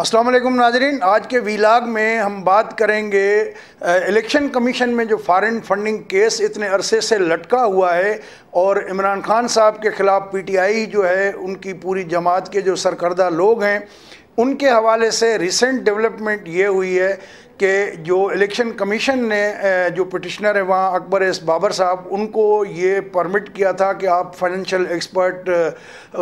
السلام علیکم ناظرین، آج کے ویلاگ میں ہم بات کریں گے الیکشن کمیشن میں جو فارن فنڈنگ کیس اتنے عرصے سے لٹکا ہوا ہے اور عمران خان صاحب کے خلاف پی ٹی آئی جو ہے ان کی پوری جماعت کے جو سرکردہ لوگ ہیں ان کے حوالے سے ریسنٹ ڈیولپمنٹ یہ ہوئی ہے کہ جو الیکشن کمیشن نے جو پٹیشنر ہے وہاں اکبر ایس بابر صاحب ان کو یہ پرمٹ کیا تھا کہ آپ فائنینشیل ایکسپرٹ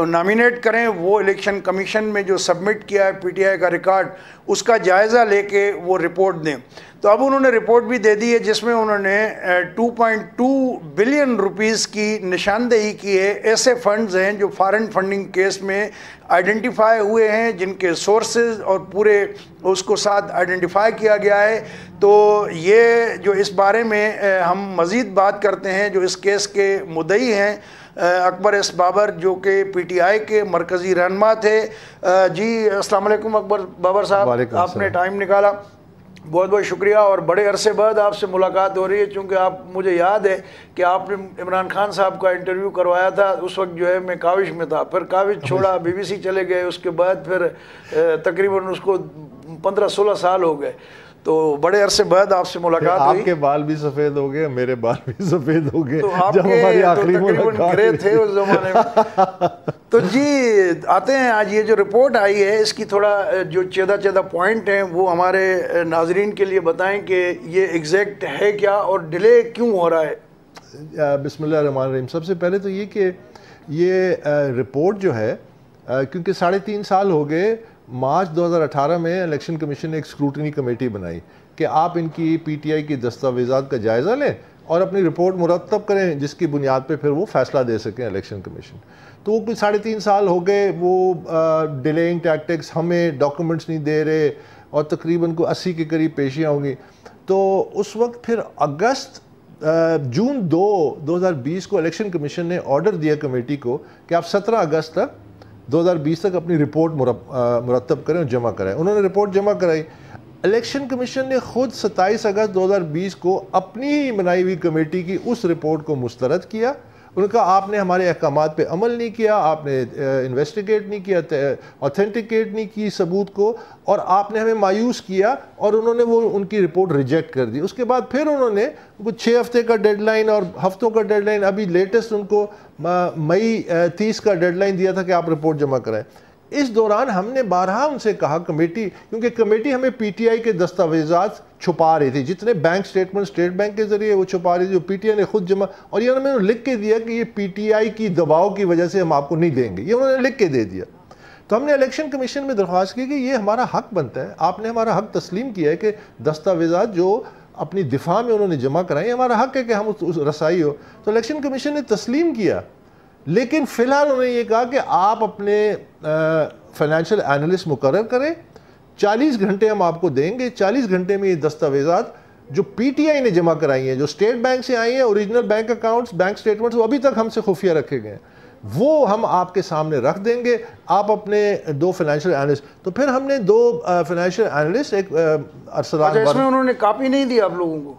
نامینیٹ کریں، وہ الیکشن کمیشن میں جو سبمٹ کیا ہے پی ٹی آئی کا ریکارڈ اس کا جائزہ لے کے وہ رپورٹ دیں۔ تو اب انہوں نے رپورٹ بھی دے دی ہے جس میں انہوں نے 2.2 بلین روپیز کی نشاندہی کی ہے۔ ایسے فنڈز ہیں جو فارن فنڈنگ کیس میں آئیڈینٹیفائی ہوئے ہیں، جن کے سورسز اور پورے اس کو ساتھ آئیڈینٹیفائی کیا گیا ہے۔ تو یہ جو اس بارے میں ہم مزید بات کرتے ہیں، جو اس کیس کے مدعی ہیں اکبر ایس بابر جو کہ پی ٹی آئی کے مرکزی رہنما تھے۔ جی السلام علیکم اکبر بابر صاحب، آپ نے ٹائم نکالا، بہت بہت شکریہ، اور بڑے عرصے بعد آپ سے ملاقات ہو رہی ہے، چونکہ آپ مجھے یاد ہے کہ آپ نے عمران خان صاحب کا انٹرویو کروایا تھا، اس وقت جو ہے میں کاوش میں تھا، پھر کاوش چھوڑا، بی بی سی چلے گئے، اس کے بعد پھر تقریباً اس کو 15-16 سال ہو گئے، تو بڑے عرصے بعد آپ سے ملاقات ہوئی۔ آپ کے بال بھی سفید ہو گئے، میرے بال بھی سفید ہو گئے، تو آپ جب ہماری آخری تقریباً گرے تھے اس زمانے میں۔ تو جی آتے ہیں، آج یہ جو رپورٹ آئی ہے اس کی تھوڑا جو چیدہ پوائنٹ ہیں وہ ہمارے ناظرین کے لیے بتائیں کہ یہ ایگزیکٹ ہے کیا اور ڈیلے کیوں ہو رہا ہے۔ بسم اللہ الرحمن الرحیم۔ سب سے پہلے تو یہ کہ یہ رپورٹ جو ہے، کیونکہ 3.5 سال ہو گئے، مارچ 2018 میں الیکشن کمیشن نے ایک اسکروٹنی کمیٹی بنائی کہ آپ ان کی پی ٹی آئی کی دستاویزات کا جائزہ لیں اور اپنی رپورٹ مرتب کریں، جس کی بنیاد پہ پھر وہ فیصلہ دے سکیں الیکشن کمیشن۔ تو وہ کچھ 3.5 سال ہو گئے، وہ ڈیلینگ ٹیکٹکس، ہمیں ڈاکومنٹس نہیں دے رہے، اور تقریباً 80 کے قریب پیشیاں ہوں گی۔ تو اس وقت پھر جون 2020 کو الیکشن کمیشن نے آرڈر دیا کمیٹی کو کہ آپ 17 اگست تک 2020 تک اپنی رپورٹ مرتب کریں اور جمع کرائیں۔ انہوں نے رپورٹ جمع کرائی۔ الیکشن کمیشن نے خود 27 اگست 2020 کو اپنی ہی بنائی ہوئی کمیٹی کی اس رپورٹ کو مسترد کیا۔ انہوں نے کہا آپ نے ہمارے احکامات پہ عمل نہیں کیا، آپ نے انویسٹیگیٹ نہیں کیا، آتھینٹیکیٹ نہیں کی ثبوت کو، اور آپ نے ہمیں مایوس کیا، اور انہوں نے وہ ان کی رپورٹ ریجیکٹ کر دی۔ اس کے بعد پھر انہوں نے 6 ہفتے کا ڈیڈ لائن اور ہفتوں کا ڈیڈ لائن، ابھی لیٹسٹ ان کو مئی 30 کا ڈیڈ لائن دیا تھا کہ آپ رپورٹ جمع کرائیں۔ اس دوران ہم نے بارہا ان سے کہا کیونکہ کمیٹی ہمیں پی ٹی آئی کے دستاویزات چھپا رہی تھی، جتنے بینک سٹیٹمنٹ اسٹیٹ بینک کے ذریعے وہ چھپا رہی تھی، جو پی ٹی آئی نے خود جمع، اور یہ انہوں نے لکھ کے دیا کہ یہ پی ٹی آئی کی دباؤ کی وجہ سے ہم آپ کو نہیں دیں گے، یہ انہوں نے لکھ کے دے دیا۔ تو ہم نے الیکشن کمیشن میں درخواست کی کہ یہ ہمارا حق بنتا ہے، آپ نے ہمارا حق تسلیم کیا ہے کہ دستاویزات جو اپنی دفاع میں انہوں نے جمع کرائیں، ہمارا حق ہے کہ ہم اس رسائی ہو۔ تو الیکشن کمیشن نے تسلیم کیا، لیکن فی الحال انہوں نے یہ کہا کہ آپ اپنے فائنینشیل اینالسٹ مقرر کریں، 40 گھنٹے ہم آپ کو دیں گے، 40 گھنٹے میں یہ دستاویزات جو پی ٹی آئی نے جمع کرائی ہیں، جو اسٹیٹ بینک سے آئی ہیں، original bank accounts, bank statements, وہ ابھی تک ہم سے خفیہ رکھے گئے ہیں، وہ ہم آپ کے سامنے رکھ دیں گے۔ آپ اپنے 2 فائنینشیل اینالسٹ، تو پھر ہم نے 2 فائنینشیل اینالسٹ، ایک ارسلان، اس میں انہوں نے کاپی نہیں دی آپ لوگوں کو؟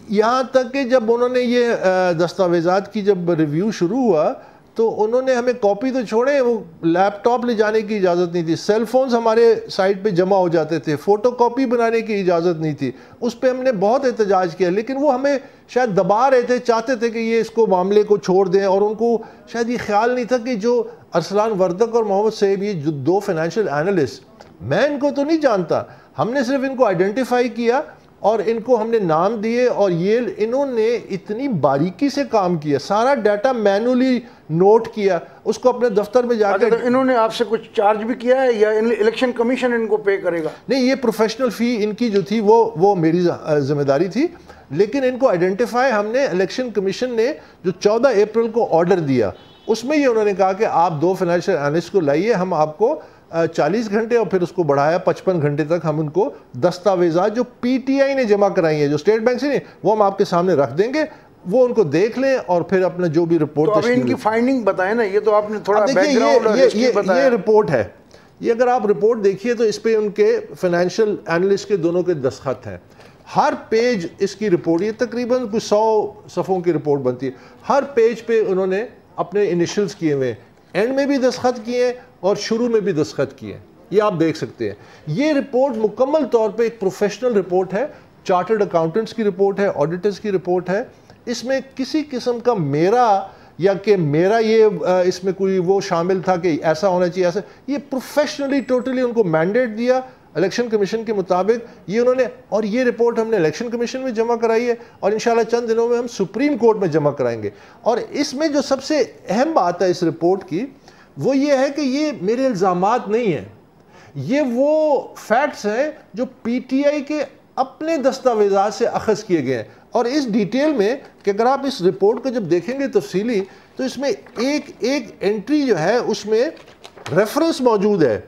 یہاں تک کہ جب انہوں نے یہ دستاویزات کی جب ریویو شروع ہوا تو انہوں نے ہمیں کاپی تو چھوڑیں، وہ لیپ ٹاپ لے جانے کی اجازت نہیں تھی، سیل فونز ہمارے سائٹ پہ جمع ہو جاتے تھے، فوٹو کاپی بنانے کی اجازت نہیں تھی۔ اس پہ ہم نے بہت احتجاج کیا، لیکن وہ ہمیں شاید دبا رہے تھے، چاہتے تھے کہ یہ اس کو معاملے کو چھوڑ دیں، اور ان کو شاید یہ خیال نہیں تھا کہ جو ارسلان وردک اور محمد صاحب، یہ جو 2 فائنینشیل اینالسٹ، میں ان کو تو نہیں جانتا، ہم نے صرف ان کو آئیڈینٹیفائی کیا اور ان کو ہم نے نام دیے، اور یہ انہوں نے اتنی باریکی سے کام کیا، سارا ڈیٹا مینولی نوٹ کیا، اس کو اپنے دفتر میں جا کے۔ انہوں نے آپ سے کچھ چارج بھی کیا ہے یا الیکشن کمیشن ان کو پے کرے گا؟ نہیں، یہ پروفیشنل فی ان کی جو تھی وہ میری ذمہ داری تھی، لیکن ان کو آئیڈینٹیفائی ہم نے، الیکشن کمیشن نے جو 14 اپریل کو آرڈر دیا اس میں یہ انہوں نے کہا کہ آپ 2 فائنینشیل اینالسٹ کو لائیے، ہم آپ کو 40 گھنٹے اور پھر اس کو بڑھایا 55 گھنٹے تک، ہم ان کو دستاویزات جو پی ٹی آئی نے جمع کرائی ہیں، جو اسٹیٹ بینک سے نہیں، وہ ہم آپ کے سامنے رکھ دیں گے، وہ ان کو دیکھ لیں اور پھر اپنا جو بھی رپورٹ۔ تو اب ان کی فائنڈنگ بتائیں نا، یہ تو آپ نے تھوڑا بیک گراؤنڈ یہ رپورٹ ہے، یہ اگر آپ رپورٹ دیکھیے تو اس پہ ان کے فائنینشیل اینالسٹ کے دونوں کے دستخط ہیں، ہر پیج اس کی رپورٹ، یہ تقریباً کچھ 100 صفحوں کی رپورٹ بنتی ہے، ہر پیج پہ انہوں نے اپنے انیشلز کیے ہوئے، اینڈ میں بھی دستخط کیے اور شروع میں بھی دستخط کیے۔ یہ آپ دیکھ سکتے ہیں. یہ رپورٹ مکمل طور پہ ایک پروفیشنل رپورٹ ہے, چارٹرڈ اکاؤنٹنٹس کی رپورٹ ہے, آڈیٹرز کی رپورٹ ہے. اس میں کسی قسم کا میرا یا کہ میرا یہ اس میں کوئی وہ شامل تھا کہ ایسا ہونا چاہیے ایسا, یہ پروفیشنلی ٹوٹلی ان کو مینڈیٹ دیا الیکشن کمیشن کے مطابق یہ انہوں نے, اور یہ رپورٹ ہم نے الیکشن کمیشن میں جمع کرائی ہے اور انشاءاللہ چند دنوں میں ہم سپریم کورٹ میں جمع کرائیں گے. اور اس میں جو سب سے اہم بات ہے اس رپورٹ کی وہ یہ ہے کہ یہ میرے الزامات نہیں ہیں, یہ وہ فیکٹس ہیں جو پی ٹی آئی کے اپنے دستاویزات سے اخذ کیے گئے ہیں. اور اس ڈیٹیل میں کہ اگر آپ اس رپورٹ کو جب دیکھیں گے تفصیلی تو اس میں ایک ایک انٹری جو ہے اس میں ریفرنس موجود ہے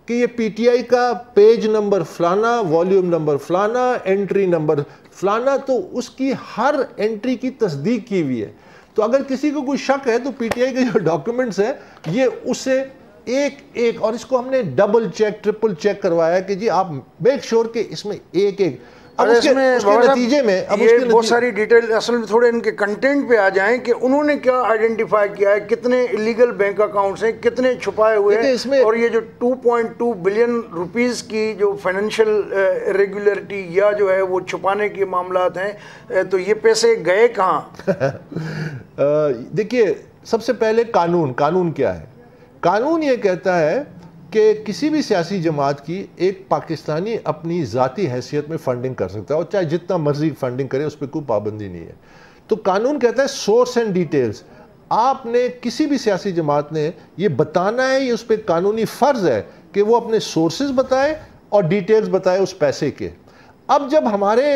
کہ یہ پی ٹی آئی کا پیج نمبر فلانا, والیوم نمبر فلانا, انٹری نمبر فلانا, تو اس کی ہر انٹری کی تصدیق کی ہوئی ہے. تو اگر کسی کو کوئی شک ہے تو پی ٹی آئی کے جو ڈاکیومنٹس ہیں یہ اسے ایک ایک, اور اس کو ہم نے ڈبل چیک ٹرپل چیک کروایا کہ جی آپ میک شور کہ اس میں ایک ایک. اب اس کے نتیجے میں یہ بہت ساری ڈیٹیل اصل میں تھوڑے ان کے کنٹینٹ پہ آ جائیں کہ انہوں نے کیا آئیڈینٹیفائی کیا ہے, کتنے الیگل بینک اکاؤنٹس ہیں, کتنے چھپائے ہوئے ہیں, اور یہ جو 2.2 بلین روپیز کی جو فائنینشیل ریگولیرٹی یا جو ہے وہ چھپانے کے معاملات ہیں, تو یہ پیسے گئے کہاں؟ دیکھیے سب سے پہلے قانون کیا ہے. قانون یہ کہتا ہے کہ کسی بھی سیاسی جماعت کی ایک پاکستانی اپنی ذاتی حیثیت میں فنڈنگ کر سکتا ہے اور چاہے جتنا مرضی فنڈنگ کرے اس پہ کوئی پابندی نہیں ہے. تو قانون کہتا ہے سورس اینڈ ڈیٹیلز, آپ نے کسی بھی سیاسی جماعت نے یہ بتانا ہے, یہ اس پہ قانونی فرض ہے کہ وہ اپنے سورسز بتائے اور ڈیٹیلز بتائے اس پیسے کے. اب جب ہمارے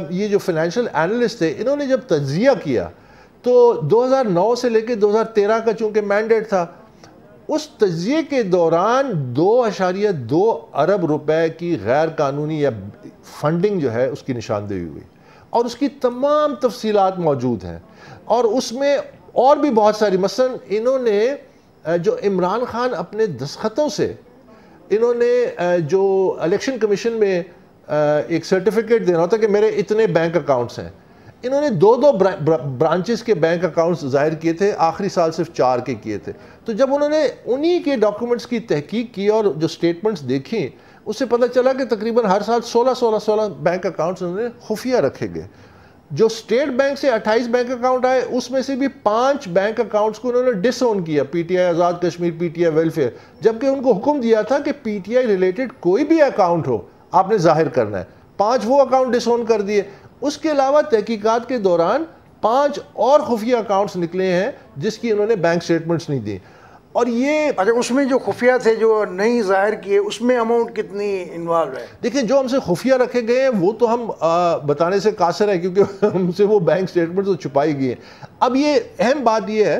یہ جو فائنینشیل اینالسٹ تھے انہوں نے جب تجزیہ کیا تو 2009 سے لے کے 2013 کا چونکہ مینڈیٹ تھا, اس تجزیے کے دوران 2.2 ارب روپے کی غیر قانونی یا فنڈنگ جو ہے اس کی نشاندہی ہوئی اور اس کی تمام تفصیلات موجود ہیں. اور اس میں اور بھی بہت ساری, مثلا انہوں نے جو عمران خان اپنے دستخطوں سے انہوں نے جو الیکشن کمیشن میں ایک سرٹیفکیٹ دینا ہوتا کہ میرے اتنے بینک اکاؤنٹس ہیں, انہوں نے 2 برانچز کے بینک اکاؤنٹس ظاہر کیے تھے, آخری سال صرف 4 کے کیے تھے. تو جب انہوں نے انہی کے ڈاکیومنٹس کی تحقیق کی اور جو سٹیٹمنٹس دیکھیں اس سے پتہ چلا کہ تقریباً ہر سال 16 بینک اکاؤنٹس انہوں نے خفیہ رکھے گئے. جو اسٹیٹ بینک سے 28 بینک اکاؤنٹ آئے اس میں سے بھی 5 بینک اکاؤنٹس کو انہوں نے ڈس اون کیا, پی ٹی آئی آزاد کشمیر, پی ٹی آئی ویلفیئر, جبکہ ان کو حکم دیا تھا کہ پی ٹی آئی ریلیٹڈ کوئی بھی اکاؤنٹ ہو آپ نے ظاہر کرنا ہے. 5 وہ اکاؤنٹ ڈس اون کر دیے. اس کے علاوہ تحقیقات کے دوران 5 اور خفیہ اکاؤنٹس نکلے ہیں جس کی انہوں نے بینک سٹیٹمنٹس نہیں دی. اور یہ اچھا, اس میں جو خفیہ تھے جو نہیں ظاہر کیے اس میں اماؤنٹ کتنی انوالو ہے؟ دیکھیں جو ہم سے خفیہ رکھے گئے ہیں وہ تو ہم بتانے سے قاصر ہے کیونکہ ہم سے وہ بینک سٹیٹمنٹ تو چھپائی گئی ہیں. اب یہ اہم بات یہ ہے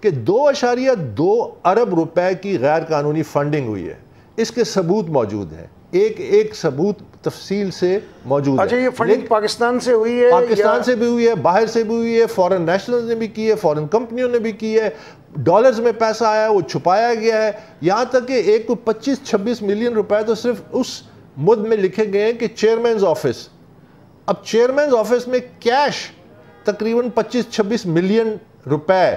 کہ 2.2 ارب روپے کی غیر قانونی فنڈنگ ہوئی ہے, اس کے ثبوت موجود ہیں, ایک ثبوت تفصیل سے موجود ہے. اچھا, یہ فنڈنگ پاکستان سے ہوئی ہے؟ پاکستان سے بھی ہوئی ہے, باہر سے بھی ہوئی ہے, فورن نیشنلز نے بھی کی ہے, فورن کمپنیوں نے بھی کی ہے, ڈالرز میں پیسہ آیا ہے وہ چھپایا گیا ہے. یہاں تک کہ ایک کو 25-26 ملین روپے تو صرف اس مد میں لکھے گئے ہیں کہ چیئرمینز آفس. اب چیئرمینز آفس میں کیش تقریباً 25-26 ملین روپے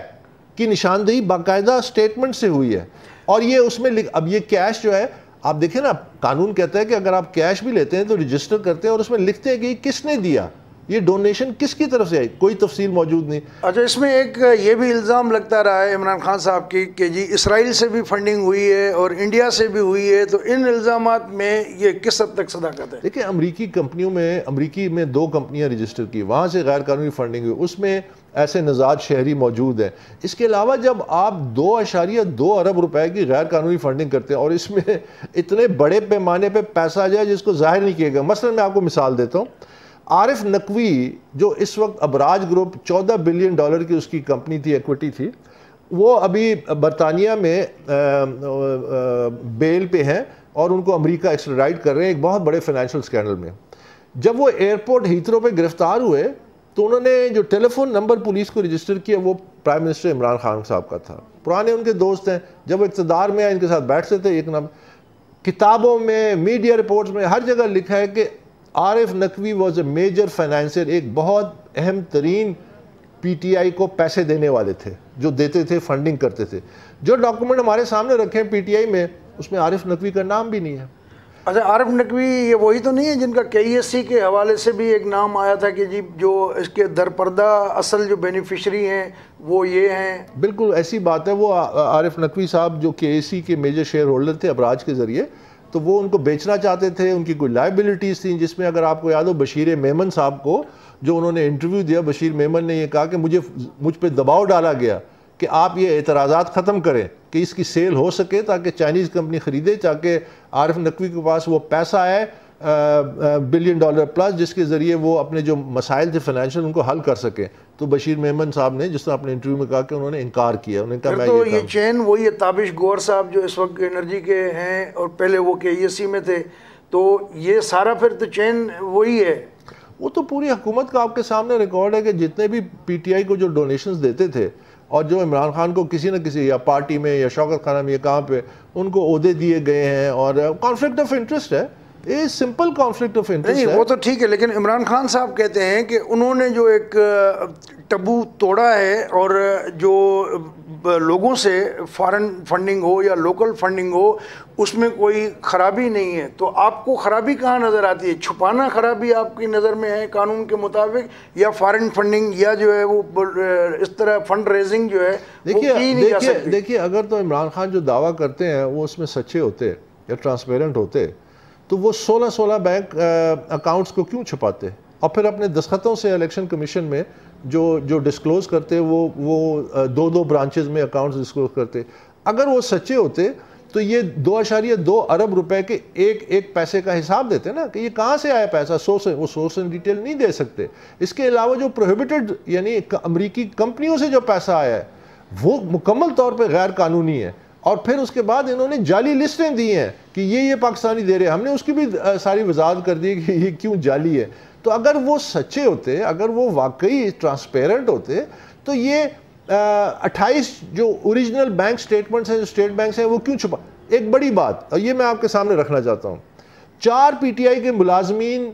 کی نشاندہی باقاعدہ سٹیٹمنٹ سے ہوئی ہے. اور یہ اس میں اب یہ کیش جو ہے آپ دیکھیں نا, قانون کہتا ہے کہ اگر آپ کیش بھی لیتے ہیں تو رجسٹر کرتے ہیں اور اس میں لکھتے ہیں کہ یہ کس نے دیا, یہ ڈونیشن کس کی طرف سے آئی, کوئی تفصیل موجود نہیں. اچھا, اس میں ایک یہ بھی الزام لگتا رہا ہے عمران خان صاحب کی کہ جی اسرائیل سے بھی فنڈنگ ہوئی ہے اور انڈیا سے بھی ہوئی ہے, تو ان الزامات میں یہ کس حد تک صداقت ہے؟ دیکھیں امریکی میں 2 کمپنیاں رجسٹر کی, وہاں سے غیر قانونی فنڈنگ ہوئی, اس میں ایسے نژاد شہری موجود ہیں. اس کے علاوہ جب آپ 2.2 ارب روپے کی غیر قانونی فنڈنگ کرتے ہیں اور اس میں اتنے بڑے پیمانے پہ پیسہ آ جائے جس کو ظاہر نہیں کیا گیا. مثلا میں آپ کو مثال دیتا ہوں, عارف نقوی جو اس وقت ابراج گروپ $14 بلین کی اس کی کمپنی تھی, ایکوٹی تھی, وہ ابھی برطانیہ میں بیل پہ ہیں اور ان کو امریکہ ایکسٹراڈائٹ کر رہے ہیں ایک بہت بڑے فائنینشیل اسکینڈل میں. جب وہ ایئرپورٹ ہیتھرو پہ گرفتار ہوئے تو انہوں نے جو ٹیلی فون نمبر پولیس کو رجسٹر کیا وہ پرائم منسٹر عمران خان صاحب کا تھا, پرانے ان کے دوست ہیں, جب وہ اقتدار میں آئے ان کے ساتھ بیٹھتے تھے. ایک نام کتابوں میں, میڈیا رپورٹس میں ہر جگہ لکھا ہے کہ عارف نقوی واز اے میجر فائنینسر, ایک بہت اہم ترین پی ٹی آئی کو پیسے دینے والے تھے, جو دیتے تھے, فنڈنگ کرتے تھے. جو ڈاکومنٹ ہمارے سامنے رکھے ہیں پی ٹی آئی میں, اس میں عارف نقوی کا نام بھی نہیں ہے۔ اچھا، عارف نقوی یہ وہی تو نہیں ہے جن کا KESC کے حوالے سے بھی ایک نام آیا تھا کہ جی جو اس کے درپردہ اصل جو بینیفیشری ہیں وہ یہ ہیں؟ بالکل ایسی بات ہے، وہ عارف نقوی صاحب جو KESC کے میجر شیئر ہولڈر تھے ابراج کے ذریعے، تو وہ ان کو بیچنا چاہتے تھے، ان کی کوئی لائبلٹیز تھیں، جس میں اگر آپ کو یاد ہو بشیر میمن صاحب کو جو انہوں نے انٹرویو دیا، بشیر میمن نے یہ کہا کہ مجھ پہ دباؤ ڈالا گیا کہ آپ یہ اعتراضات ختم کریں کہ اس کی سیل ہو سکے تاکہ چائنیز کمپنی خریدے، تاکہ عارف نقوی کے پاس وہ پیسہ ہے $1 بلین پلس جس کے ذریعے وہ اپنے جو مسائل تھے فائنینشیل ان کو حل کر سکے۔ تو بشیر میمن صاحب نے جس طرح اپنے انٹرویو میں کہا کہ انہوں نے انکار کیا، انہوں نے کہا میں تو یہ چین وہی ہے، تابش گور صاحب جو اس وقت انرجی کے ہیں اور پہلے وہ KESC میں تھے، تو یہ سارا پھر تو چین وہی ہے۔ وہ تو پوری حکومت کا آپ کے سامنے ریکارڈ ہے کہ جتنے بھی PTI کو جو ڈونیشنز دیتے تھے اور جو عمران خان کو کسی نہ کسی یا پارٹی میں یا شوکت خانہ میں یا کہاں پہ ان کو عہدے دیے گئے ہیں، اور کانفلکٹ آف انٹرسٹ ہے، یہ سمپل کانفلکٹ آف انٹرسٹ ہے۔ نہیں وہ تو ٹھیک ہے، لیکن عمران خان صاحب کہتے ہیں کہ انہوں نے جو ایک ٹبو توڑا ہے اور جو لوگوں سے فارن فنڈنگ ہو یا لوکل فنڈنگ ہو اس میں کوئی خرابی نہیں ہے، تو آپ کو خرابی کہاں نظر آتی ہے؟ چھپانا خرابی آپ کی نظر میں ہے قانون کے مطابق، یا فارن فنڈنگ یا جو ہے وہ اس طرح فنڈ ریزنگ جو ہے وہ کی نہیں جا سکتی؟ دیکھیے اگر تو عمران خان جو دعویٰ کرتے ہیں وہ اس میں سچے ہوتے یا ٹرانسپیرنٹ ہوتے تو وہ 16 بینک اکاؤنٹس کو کیوں چھپاتے، اور پھر اپنے دستخطوں سے الیکشن کمیشن میں جو ڈسکلوز کرتے وہ 2 برانچز میں اکاؤنٹس ڈسکلوز کرتے۔ اگر وہ سچے ہوتے تو یہ 2.2 ارب روپے کے ایک پیسے کا حساب دیتے نا کہ یہ کہاں سے آیا پیسہ، وہ سورس اینڈ ڈیٹیل نہیں دے سکتے۔ اس کے علاوہ جو پروہیبٹڈ یعنی امریکی کمپنیوں سے جو پیسہ آیا ہے وہ مکمل طور پہ غیر قانونی ہے، اور پھر اس کے بعد انہوں نے جعلی لسٹیں دی ہیں کہ یہ پاکستانی دے رہے ہیں، ہم نے اس کی بھی ساری وضاحت کر دی کہ یہ کیوں جعلی ہے۔ تو اگر وہ سچے ہوتے، اگر وہ واقعی ٹرانسپیرنٹ ہوتے تو یہ 28 جو اوریجنل بینک سٹیٹمنٹس ہیں جو اسٹیٹ بینکس ہیں وہ کیوں چھپا؟ ایک بڑی بات، اور یہ میں آپ کے سامنے رکھنا چاہتا ہوں، 4 PTI کے ملازمین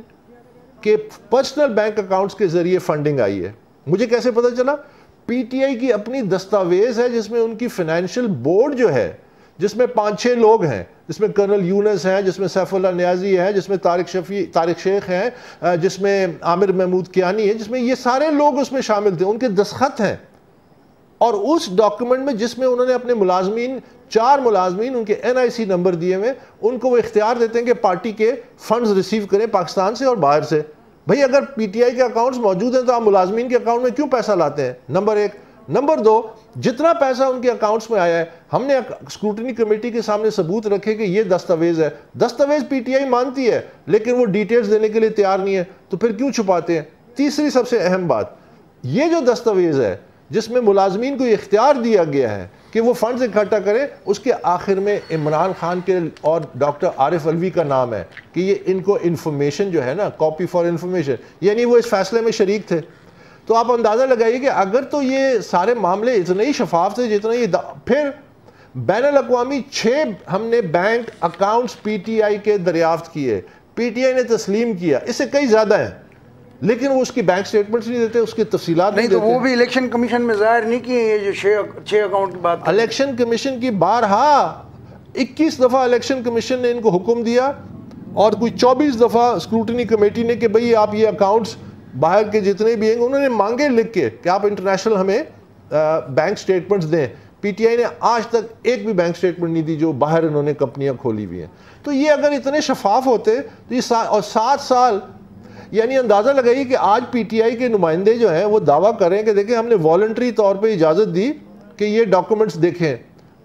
کے پرسنل بینک اکاؤنٹس کے ذریعے فنڈنگ آئی ہے۔ مجھے کیسے پتہ چلا؟ PTI کی اپنی دستاویز ہے جس میں ان کی فائنینشیل بورڈ جو ہے، جس میں 5-6 لوگ ہیں، جس میں کرنل یونس ہیں، جس میں سیف اللہ نیازی ہیں، جس میں طارق شیخ ہیں، جس میں عامر محمود کیانی ہے، جس میں یہ سارے لوگ اس میں شامل تھے، ان کے دستخط ہیں۔ اور اس ڈاکیومنٹ میں جس میں انہوں نے اپنے ملازمین 4 ملازمین ان کے NIC نمبر دیے ہوئے، ان کو وہ اختیار دیتے ہیں کہ پارٹی کے فنڈز ریسیو کریں پاکستان سے اور باہر سے۔ بھئی اگر PTI کے اکاؤنٹس موجود ہیں تو آپ ملازمین کے اکاؤنٹ میں کیوں پیسہ لاتے ہیں؟ نمبر 1۔ نمبر 2، جتنا پیسہ ان کے اکاؤنٹس میں آیا ہے ہم نے اسکروٹنی کمیٹی کے سامنے ثبوت رکھے کہ یہ دستاویز ہے، دستاویز PTI مانتی ہے لیکن وہ ڈیٹیلز دینے کے لیے تیار نہیں ہے، تو پھر کیوں چھپاتے ہیں؟ تیسری سب سے اہم بات، یہ جو دستاویز ہے جس میں ملازمین کو اختیار دیا گیا ہے کہ وہ فنڈز اکٹھا کریں، اس کے آخر میں عمران خان کے اور ڈاکٹر عارف علوی کا نام ہے کہ یہ ان کو انفارمیشن جو ہے نا، کاپی فار انفارمیشن، یعنی وہ اس فیصلے میں شریک تھے۔ تو آپ اندازہ لگائیے کہ اگر تو یہ سارے معاملے اتنے ہی شفاف تھے جتنا یہ پھر بین الاقوامی 6 ہم نے بینک اکاؤنٹس PTI کے دریافت کیے، PTI نے تسلیم کیا، اس سے کئی زیادہ ہیں، لیکن وہ اس کی بینک سٹیٹمنٹس نہیں دیتے، اس کی تفصیلات نہیں دیتے۔ تو وہ بھی الیکشن کمیشن میں ظاہر نہیں کیے یہ جو 6 اکاؤنٹ کی بات؟ الیکشن کمیشن کی بارہا 21 دفعہ الیکشن کمیشن نے ان کو حکم دیا، اور کوئی 24 دفعہ اسکروٹنی کمیٹی نے کہ بھئی آپ یہ اکاؤنٹس باہر کے جتنے بھی ہیں انہوں نے مانگے لکھ کے کہ آپ انٹرنیشنل ہمیں بینک سٹیٹمنٹس دیں۔ PTI نے آج تک ایک بھی بینک سٹیٹمنٹ نہیں دی جو باہر انہوں نے کمپنیاں کھولی ہوئی ہیں۔ تو یہ اگر اتنے شفاف ہوتے تو یہ اور 7 سال، یعنی اندازہ لگائیے کہ آج PTI کے نمائندے جو ہیں وہ دعویٰ کریں کہ دیکھیں ہم نے والنٹری طور پہ اجازت دی کہ یہ ڈاکومنٹس دیکھیں۔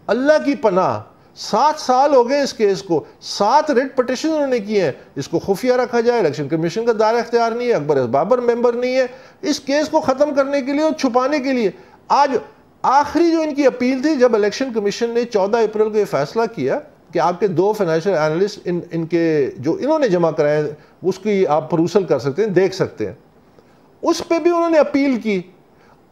اللہ کی پناہ 7 سال ہو گئے اس کیس کو، 7 ریٹ پٹیشن انہوں نے کیے ہیں، اس کو خفیہ رکھا جائے، الیکشن کمیشن کا دائرہ اختیار نہیں ہے، اکبر بابر ممبر نہیں ہے، اس کیس کو ختم کرنے کے لیے اور چھپانے کے لیے۔ آج آخری جو ان کی اپیل تھی جب الیکشن کمیشن نے 14 اپریل کو یہ فیصلہ کیا کہ آپ کے 2 فائنینشیل اینالسٹ ان کے جو انہوں نے جمع کرائے اس کی آپ پروسل کر سکتے ہیں، دیکھ سکتے ہیں، اس پہ بھی انہوں نے اپیل کی،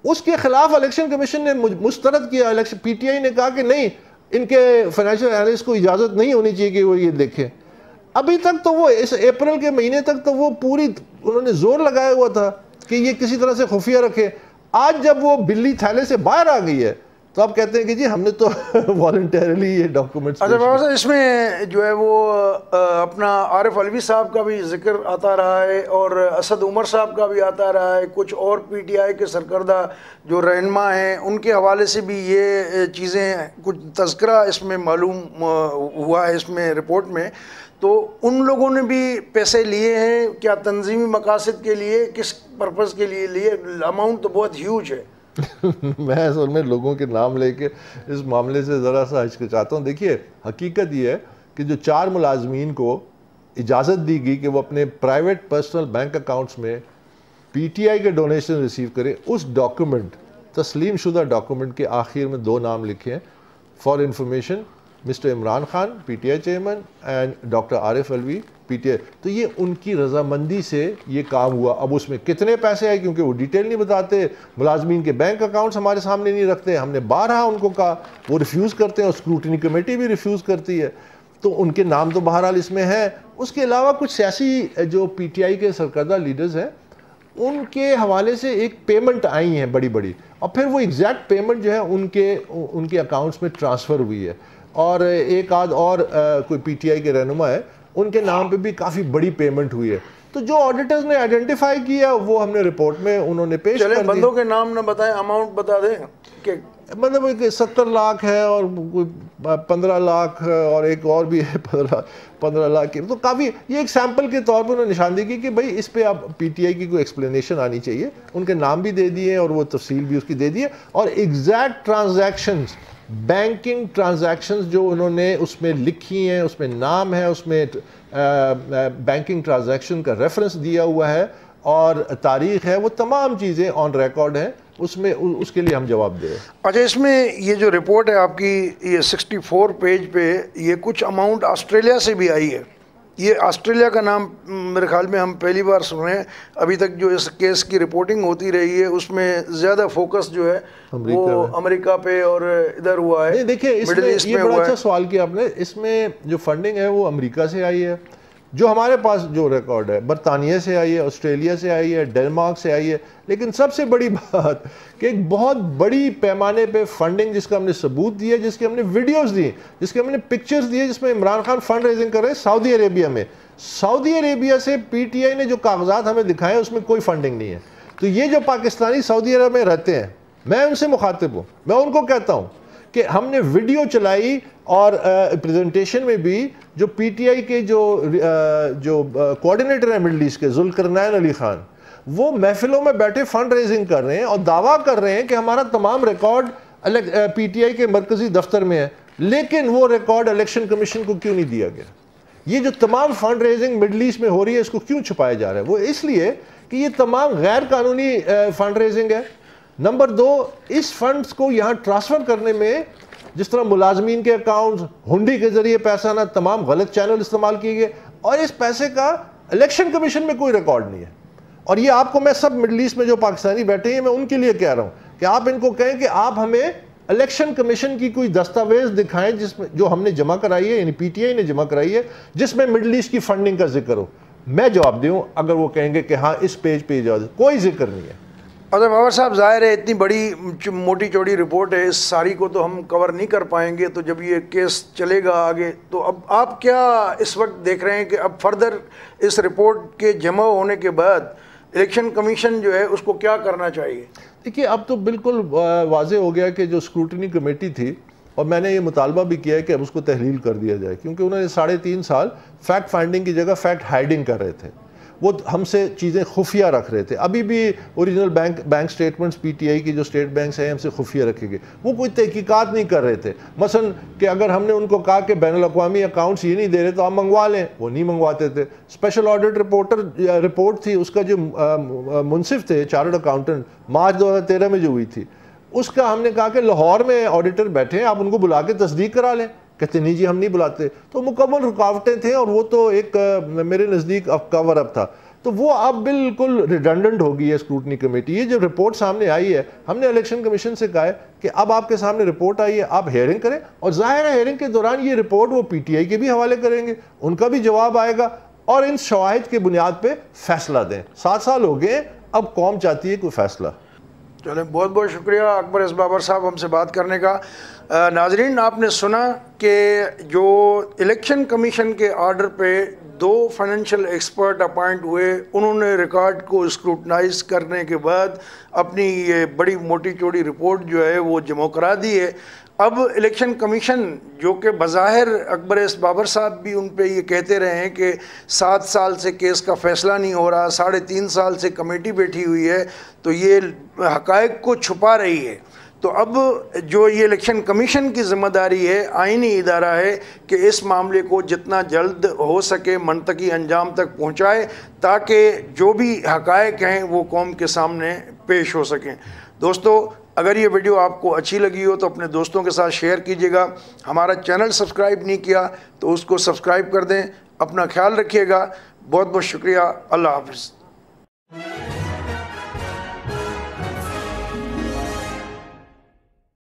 اس کے خلاف الیکشن کمیشن نے مسترد کیا۔ PTI نے کہا کہ نہیں، ان کے فائنینشیل اینالسٹ کو اجازت نہیں ہونی چاہیے کہ وہ یہ دیکھیں۔ ابھی تک تو وہ اس اپریل کے مہینے تک تو وہ پوری انہوں نے زور لگایا ہوا تھا کہ یہ کسی طرح سے خفیہ رکھے۔ آج جب وہ بلی تھیلے سے باہر آ گئی ہے تو آپ کہتے ہیں کہ جی ہم نے تو والنٹیرلی یہ ڈاکومنٹس. اچھا بابا صاحب، اس میں جو ہے وہ اپنا عارف علوی صاحب کا بھی ذکر آتا رہا ہے اور اسد عمر صاحب کا بھی آتا رہا ہے، کچھ اور پی ٹی آئی کے سرکردہ جو رہنما ہیں ان کے حوالے سے بھی یہ چیزیں کچھ تذکرہ اس میں معلوم ہوا ہے اس میں رپورٹ میں. تو ان لوگوں نے بھی پیسے لیے ہیں کیا تنظیمی مقاصد کے لیے، کس پرپز کے لیے لیے؟ اماؤنٹ تو بہت ہیوج ہے. میں اصل میں لوگوں کے نام لے کے اس معاملے سے ذرا سا ہچکچاتا ہوں. دیکھیے حقیقت یہ ہے کہ جو 4 ملازمین کو اجازت دی گئی کہ وہ اپنے پرائیویٹ پرسنل بینک اکاؤنٹس میں پی ٹی آئی کے ڈونیشن ریسیو کرے، اس ڈاکومنٹ تسلیم شدہ ڈاکومنٹ کے آخر میں 2 نام لکھے ہیں for information, mister Imran Khan P T I chairman and doctor Arif Alvi P T I. تو یہ ان کی رضامندی سے یہ کام ہوا. اب اس میں کتنے پیسے آئے کیونکہ وہ ڈیٹیل نہیں بتاتے، ملازمین کے بینک اکاؤنٹس ہمارے سامنے نہیں رکھتے، ہم نے بارہا ان کو کہا، وہ ریفیوز کرتے ہیں اور اسکروٹنی کمیٹی بھی ریفیوز کرتی ہے. تو ان کے نام تو بہرحال اس میں ہیں. اس کے علاوہ کچھ سیاسی جو پی ٹی آئی کے سرکردہ لیڈرز ہیں ان کے حوالے سے ایک پیمنٹ آئی ہیں بڑی بڑی، اور پھر وہ ایگزیکٹ پیمنٹ جو ہے ان کے اکاؤنٹس میں ٹرانسفر ہوئی ہے. اور ایک آدھ اور کوئی پی ٹی آئی کے رہنما ہے ان کے نام پہ بھی کافی بڑی پیمنٹ ہوئی ہے. تو جو آڈیٹرز نے آئیڈینٹیفائی کیا وہ ہم نے رپورٹ میں انہوں نے پیش کر دی. چلیں بندوں کے نام نہ بتائیں، اماؤنٹ بتا دیں کہ مطلب 70 لاکھ ہے اور 15 لاکھ اور ایک اور بھی ہے 15 لاکھ کی. تو کافی یہ ایک سیمپل کے طور پر انہوں نے نشاندہی کی کہ بھائی اس پہ اب پی ٹی آئی کی کوئی ایکسپلینیشن آنی چاہیے. ان کے نام بھی دے دیے اور وہ تفصیل بھی اس کی دے دی ہے، اور ایگزیکٹ ٹرانزیکشنز، بینکنگ ٹرانزیکشنز جو انہوں نے اس میں لکھی ہیں، اس میں نام ہے، اس میں بینکنگ ٹرانزیکشن کا ریفرنس دیا ہوا ہے اور تاریخ ہے، وہ تمام چیزیں آن ریکارڈ ہیں اس میں. اس کے لیے ہم جواب دیں. اچھا، اس میں یہ جو رپورٹ ہے آپ کی یہ 64 پیج پہ یہ کچھ اماؤنٹ آسٹریلیا سے بھی آئی ہے. یہ آسٹریلیا کا نام میرے خیال میں ہم پہلی بار سنے. ابھی تک جو اس کیس کی رپورٹنگ ہوتی رہی ہے اس میں زیادہ فوکس جو ہے وہ امریکہ پہ اور ادھر ہوا ہے. دیکھیں اس میں یہ بڑا اچھا سوال کیا آپ نے. اس میں جو فنڈنگ ہے وہ امریکہ سے آئی ہے، جو ہمارے پاس جو ریکارڈ ہے برطانیہ سے آئی ہے، آسٹریلیا سے آئی ہے، ڈینمارک سے آئی ہے. لیکن سب سے بڑی بات کہ ایک بہت بڑی پیمانے پہ فنڈنگ جس کا ہم نے ثبوت دیا، جس کے ہم نے ویڈیوز دی، جس کے ہم نے پکچرز دیے، جس میں عمران خان فنڈ ریزنگ کر رہے ہیں سعودی عربیہ میں. سعودی عربیہ سے پی ٹی آئی نے جو کاغذات ہمیں دکھائے اس میں کوئی فنڈنگ نہیں ہے. تو یہ جو پاکستانی سعودی عرب میں رہتے ہیں، میں ان سے مخاطب ہوں، میں ان کو کہتا ہوں کہ ہم نے ویڈیو چلائی اور پریزنٹیشن میں بھی جو پی ٹی آئی کے جو کوارڈینیٹر ہیں مڈل ایسٹ کے ذوالقرنین علی خان، وہ محفلوں میں بیٹھے فنڈ ریزنگ کر رہے ہیں اور دعویٰ کر رہے ہیں کہ ہمارا تمام ریکارڈ پی ٹی آئی کے مرکزی دفتر میں ہے. لیکن وہ ریکارڈ الیکشن کمیشن کو کیوں نہیں دیا گیا؟ یہ جو تمام فنڈ ریزنگ مڈل ایسٹ میں ہو رہی ہے اس کو کیوں چھپایا جا رہا ہے؟ وہ اس لیے کہ یہ تمام غیر قانونی فنڈ ریزنگ ہے. نمبر 2، اس فنڈز کو یہاں ٹرانسفر کرنے میں جس طرح ملازمین کے اکاؤنٹس، ہنڈی کے ذریعے پیسہ نہ، تمام غلط چینل استعمال کیے گئے، اور اس پیسے کا الیکشن کمیشن میں کوئی ریکارڈ نہیں ہے. اور یہ آپ کو میں سب مڈل ایسٹ میں جو پاکستانی بیٹھے ہیں میں ان کے لیے کہہ رہا ہوں کہ آپ ان کو کہیں کہ آپ ہمیں الیکشن کمیشن کی کوئی دستاویز دکھائیں جس میں جو ہم نے جمع کرائی ہے، یعنی پی ٹی آئی نے جمع کرائی ہے، جس میں مڈل ایسٹ کی فنڈنگ کا ذکر ہو. میں جواب دوں اگر وہ کہیں گے کہ ہاں اس پیج پہ اجازت، کوئی ذکر نہیں ہے. اچھا بابر صاحب، ظاہر ہے اتنی بڑی موٹی چوڑی رپورٹ ہے، اس ساری کو تو ہم کور نہیں کر پائیں گے. تو جب یہ کیس چلے گا آگے تو اب آپ کیا اس وقت دیکھ رہے ہیں کہ اب فردر اس رپورٹ کے جمع ہونے کے بعد الیکشن کمیشن جو ہے اس کو کیا کرنا چاہیے؟ دیکھیے اب تو بالکل واضح ہو گیا کہ جو اسکروٹنی کمیٹی تھی، اور میں نے یہ مطالبہ بھی کیا ہے کہ اب اس کو تحلیل کر دیا جائے، کیونکہ انہوں نے 3.5 سال فیکٹ فائنڈنگ کی جگہ فیکٹ ہائیڈنگ کر رہے تھے. وہ ہم سے چیزیں خفیہ رکھ رہے تھے. ابھی بھی اوریجنل بینک سٹیٹمنٹس پی ٹی آئی کی جو اسٹیٹ بینکس ہیں ہم سے خفیہ رکھے گئے. وہ کوئی تحقیقات نہیں کر رہے تھے. مثلا کہ اگر ہم نے ان کو کہا کہ بین الاقوامی اکاؤنٹس یہ نہیں دے رہے تو آپ منگوا لیں، وہ نہیں منگواتے تھے. اسپیشل آڈٹ رپورٹ تھی، اس کا جو منصف تھے چارٹرڈ اکاؤنٹنٹ مارچ 2013 میں جو ہوئی تھی، اس کا ہم نے کہا کہ لاہور میں آڈیٹر بیٹھے ہیں، آپ ان کو بلا کے تصدیق کرا لیں. کہتے نہیں جی ہم نہیں بلاتے. تو مکمل رکاوٹیں تھیں اور وہ تو ایک میرے نزدیک کور اپ تھا. تو وہ اب بالکل ریڈنڈنٹ ہو گئی ہے اسکروٹنی کمیٹی. یہ جب رپورٹ سامنے آئی ہے، ہم نے الیکشن کمیشن سے کہا ہے کہ اب آپ کے سامنے رپورٹ آئی ہے، آپ ہیئرنگ کریں، اور ظاہر ہے ہیئرنگ کے دوران یہ رپورٹ وہ پی ٹی آئی کے بھی حوالے کریں گے، ان کا بھی جواب آئے گا، اور ان شواہد کے بنیاد پہ فیصلہ دیں. 7 سال ہو گئے، اب قوم چاہتی ہے کوئی فیصلہ. چلیں بہت بہت شکریہ اکبر ایس بابر صاحب ہم سے بات کرنے کا. ناظرین آپ نے سنا کہ جو الیکشن کمیشن کے آرڈر پہ 2 فائنینشیل ایکسپرٹ اپائنٹ ہوئے, انہوں نے ریکارڈ کو اسکروٹنائز کرنے کے بعد اپنی یہ بڑی موٹی چوڑی رپورٹ جو ہے وہ جمع کرا دی ہے. اب الیکشن کمیشن جو کہ بظاہر اکبر ایس بابر صاحب بھی ان پہ یہ کہتے رہے ہیں کہ 7 سال سے کیس کا فیصلہ نہیں ہو رہا, 3.5 سال سے کمیٹی بیٹھی ہوئی ہے, تو یہ حقائق کو چھپا رہی ہے. تو اب جو یہ الیکشن کمیشن کی ذمہ داری ہے, آئینی ادارہ ہے کہ اس معاملے کو جتنا جلد ہو سکے منطقی انجام تک پہنچائے تاکہ جو بھی حقائق ہیں وہ قوم کے سامنے پیش ہو سکیں. دوستو اگر یہ ویڈیو آپ کو اچھی لگی ہو تو اپنے دوستوں کے ساتھ شیئر کیجیے گا. ہمارا چینل سبسکرائب نہیں کیا تو اس کو سبسکرائب کر دیں. اپنا خیال رکھیے گا. بہت بہت شکریہ. اللہ حافظ.